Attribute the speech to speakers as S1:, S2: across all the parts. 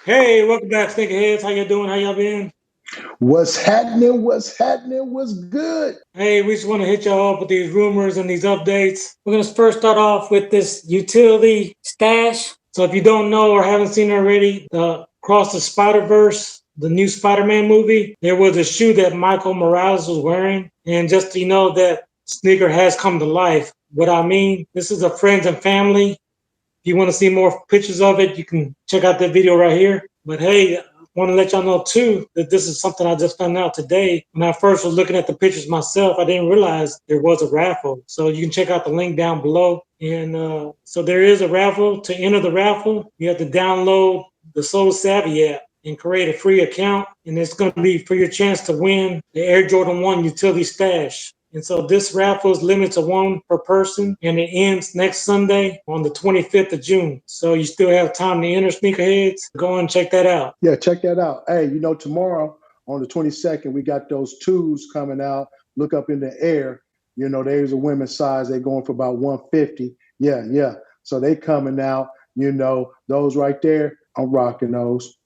S1: Hey, welcome back, Sneakerheads. How you doing? How y'all been?
S2: What's happening? What's happening? What's good?
S1: Hey, we just want to hit y'all up with these rumors and these updates. We're going to first start off with this utility stash. So if you don't know or haven't seen it already, Across the Spider-Verse, the new Spider-Man movie, there was a shoe that Michael Morales was wearing. And just so you know that sneaker has come to life. What I mean, this is a friends and family. If you want to see more pictures of it, you can check out that video right here. But hey, I want to let y'all know too that this is something I just found out today. When I first was looking at the pictures myself, I didn't realize there was a raffle. So you can check out the link down below. And so there is a raffle. To enter the raffle, you have to download the Soul Savvy app and create a free account. And it's going to be for your chance to win the Air Jordan 1 Utility Stash. And so this raffle is limited to one per person, and it ends next Sunday on the 25th of June. So you still have time to enter, Sneakerheads. Go and check that out.
S2: Yeah, check that out. Hey, tomorrow on the 22nd, we got those twos coming out. Look up in the air. There's a women's size. They're going for about 150. Yeah. So they coming out. Those right there, I'm rocking those.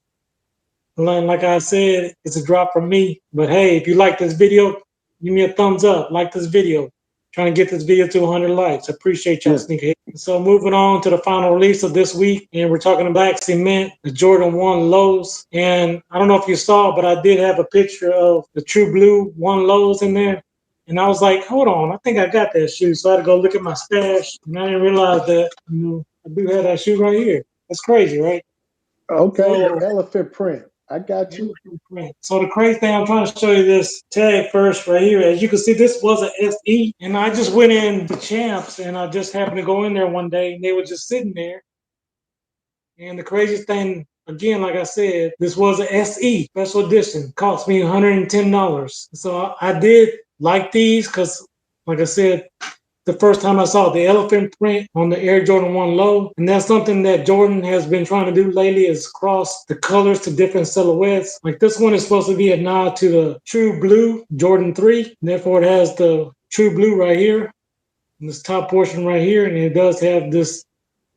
S1: Like I said, it's a drop from me. But hey, if you like this video, give me a thumbs up. Like this video. Trying to get this video to 100 likes. Appreciate y'all,
S2: Yeah.
S1: Sneakerhead. So moving on to the final release of this week, and we're talking about Black Cement, the Jordan 1 Lows. And I don't know if you saw, but I did have a picture of the True Blue 1 Lows in there. And I was like, hold on, I think I got that shoe. So I had to go look at my stash, and I didn't realize that I do have that shoe right here. That's crazy, right?
S2: Okay,
S1: So
S2: the elephant print. I got you.
S1: So the crazy thing, I'm trying to show you this tag first right here. As you can see, this was an SE, and I just went in the Champs, and I just happened to go in there one day, and they were just sitting there. And the craziest thing, again, like I said, this was an SE special edition. Cost me $110. So I did like these because, like I said, the first time I saw the elephant print on the Air Jordan 1 Low. And that's something that Jordan has been trying to do lately is cross the colors to different silhouettes. Like this one is supposed to be a nod to the True Blue Jordan 3. Therefore, it has the True Blue right here, in this top portion right here. And it does have this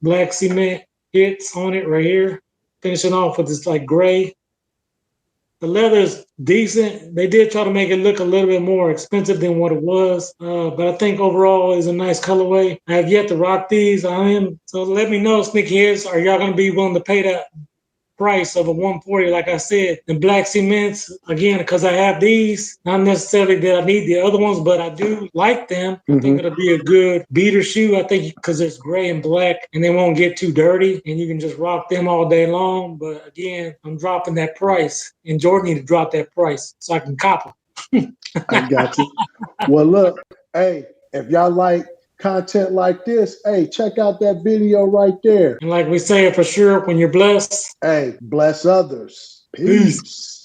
S1: black cement hits on it right here, finishing off with this like gray. The leather is decent. They did try to make it look a little bit more expensive than what it was, but I think overall is a nice colorway. I have yet to rock these. I am so let me know, sneakerheads, are y'all gonna be willing to pay that price of a 140? Like I said, the black cements again because I have these. Not necessarily that I need the other ones, but I do like them. I think it'll be a good beater shoe. I think because it's gray and black and they won't get too dirty and you can just rock them all day long. But again, I'm dropping that price and Jordan need to drop that price so I can cop them.
S2: I got you. Well, look, hey, if y'all like content like this, hey, check out that video right there.
S1: And like we say for sure, when you're blessed,
S2: Hey, bless others.
S1: peace.
S2: Peace.